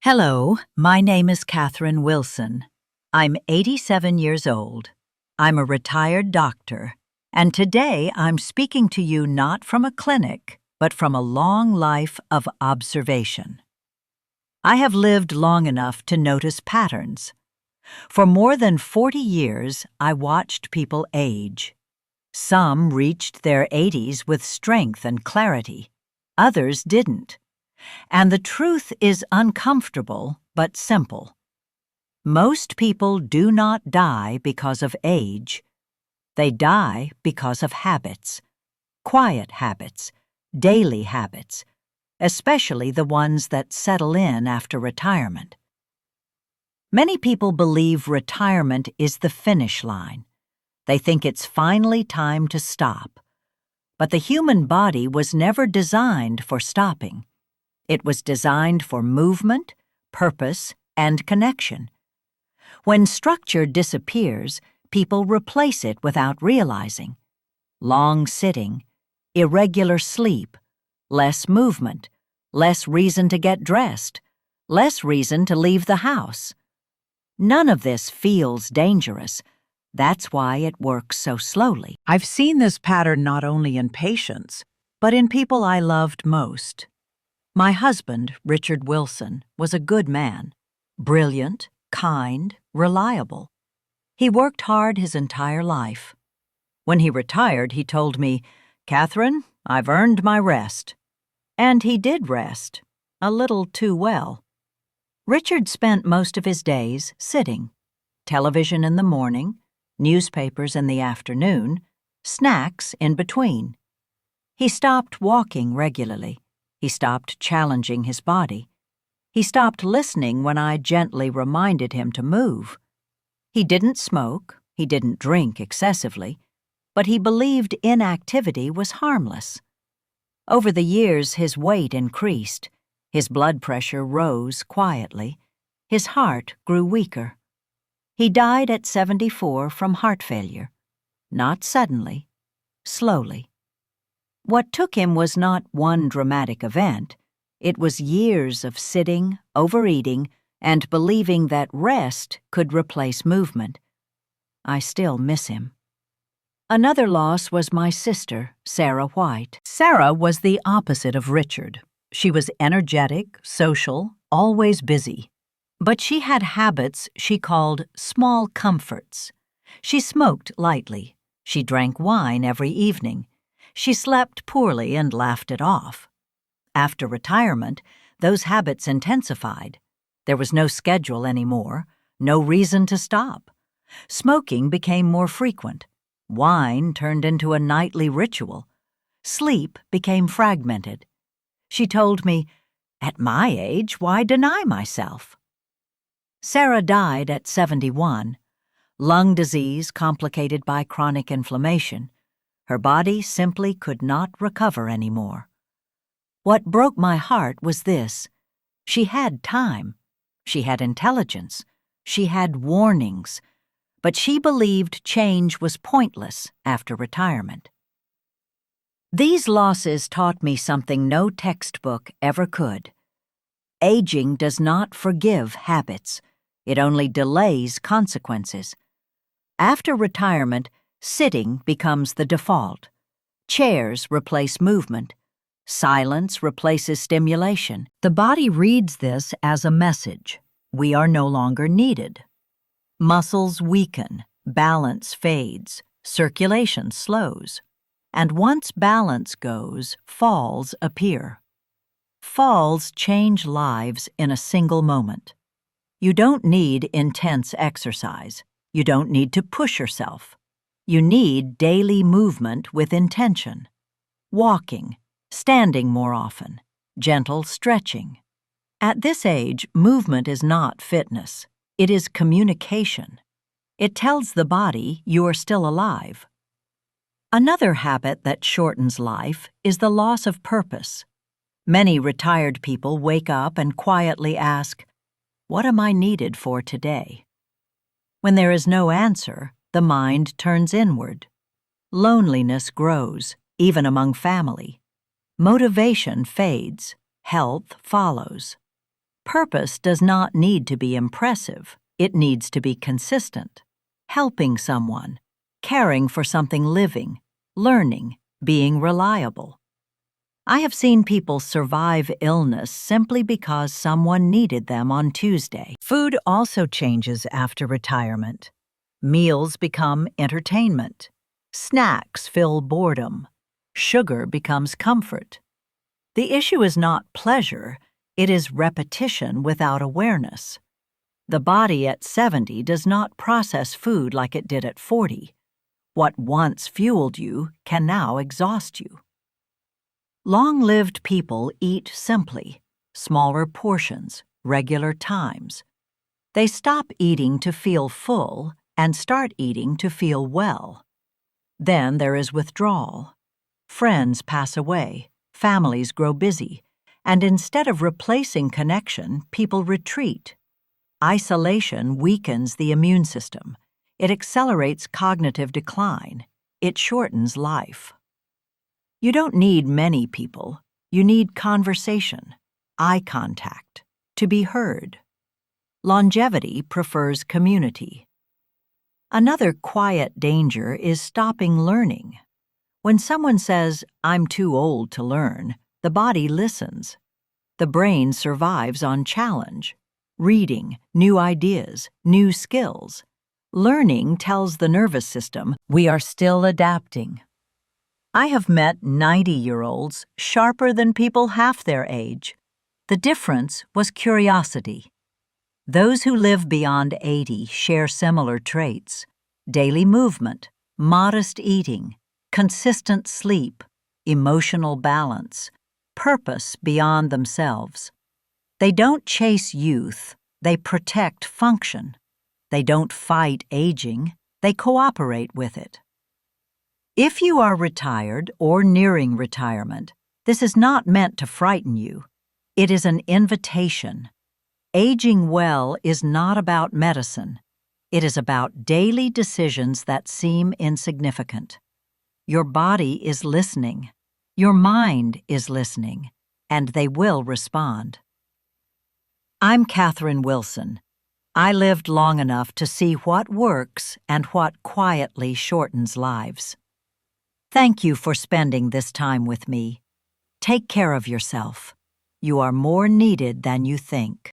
Hello, my name is Katherine Wilson. I'm 87 years old. I'm a retired doctor, and today I'm speaking to you not from a clinic, but from a long life of observation. I have lived long enough to notice patterns. For more than 40 years, I watched people age. Some reached their 80s with strength and clarity. Others didn't. And the truth is uncomfortable but simple. Most people do not die because of age. They die because of habits, quiet habits, daily habits, especially the ones that settle in after retirement. Many people believe retirement is the finish line. They think it's finally time to stop. But the human body was never designed for stopping. It was designed for movement, purpose, and connection. When structure disappears, people replace it without realizing. Long sitting, irregular sleep, less movement, less reason to get dressed, less reason to leave the house. None of this feels dangerous. That's why it works so slowly. I've seen this pattern not only in patients, but in people I loved most. My husband, Richard Wilson, was a good man, brilliant, kind, reliable. He worked hard his entire life. When he retired, he told me, "Kathrine, I've earned my rest." And he did rest, a little too well. Richard spent most of his days sitting, television in the morning, newspapers in the afternoon, snacks in between. He stopped walking regularly. He stopped challenging his body. He stopped listening when I gently reminded him to move. He didn't smoke, he didn't drink excessively, but he believed inactivity was harmless. Over the years, his weight increased, his blood pressure rose quietly, his heart grew weaker. He died at 74 from heart failure, not suddenly, slowly. What took him was not one dramatic event. It was years of sitting, overeating, and believing that rest could replace movement. I still miss him. Another loss was my sister, Sarah White. Sarah was the opposite of Richard. She was energetic, social, always busy. But she had habits she called small comforts. She smoked lightly. She drank wine every evening. She slept poorly and laughed it off. After retirement, those habits intensified. There was no schedule anymore, no reason to stop. Smoking became more frequent. Wine turned into a nightly ritual. Sleep became fragmented. She told me, "At my age, why deny myself?" Sarah died at 71. Lung disease complicated by chronic inflammation. Her body simply could not recover anymore. What broke my heart was this: she had time, she had intelligence, she had warnings, but she believed change was pointless after retirement. These losses taught me something no textbook ever could. Aging does not forgive habits, it only delays consequences. After retirement, sitting becomes the default. Chairs replace movement. Silence replaces stimulation. The body reads this as a message. We are no longer needed. Muscles weaken, balance fades, circulation slows. And once balance goes, falls appear. Falls change lives in a single moment. You don't need intense exercise. You don't need to push yourself. You need daily movement with intention. Walking, standing more often, gentle stretching. At this age, movement is not fitness. It is communication. It tells the body you are still alive. Another habit that shortens life is the loss of purpose. Many retired people wake up and quietly ask, "What am I needed for today?" When there is no answer, the mind turns inward. Loneliness grows, even among family. Motivation fades, health follows. Purpose does not need to be impressive. It needs to be consistent. Helping someone, caring for something living, learning, being reliable. I have seen people survive illness simply because someone needed them on Tuesday. Food also changes after retirement. Meals become entertainment. Snacks fill boredom. Sugar becomes comfort. The issue is not pleasure, it is repetition without awareness. The body at 70 does not process food like it did at 40. What once fueled you can now exhaust you. Long-lived people eat simply, smaller portions, regular times. They stop eating to feel full and start eating to feel well. Then there is withdrawal. Friends pass away, families grow busy, and instead of replacing connection, people retreat. Isolation weakens the immune system. It accelerates cognitive decline. It shortens life. You don't need many people. You need conversation, eye contact, to be heard. Longevity prefers community. Another quiet danger is stopping learning. When someone says, "I'm too old to learn," the body listens. The brain survives on challenge, reading, new ideas, new skills. Learning tells the nervous system, we are still adapting. I have met 90-year-olds sharper than people half their age. The difference was curiosity. Those who live beyond 80 share similar traits: daily movement, modest eating, consistent sleep, emotional balance, purpose beyond themselves. They don't chase youth, they protect function. They don't fight aging, they cooperate with it. If you are retired or nearing retirement, this is not meant to frighten you. It is an invitation. Aging well is not about medicine. It is about daily decisions that seem insignificant. Your body is listening. Your mind is listening, and they will respond. I'm Katherine Wilson. I lived long enough to see what works and what quietly shortens lives. Thank you for spending this time with me. Take care of yourself. You are more needed than you think.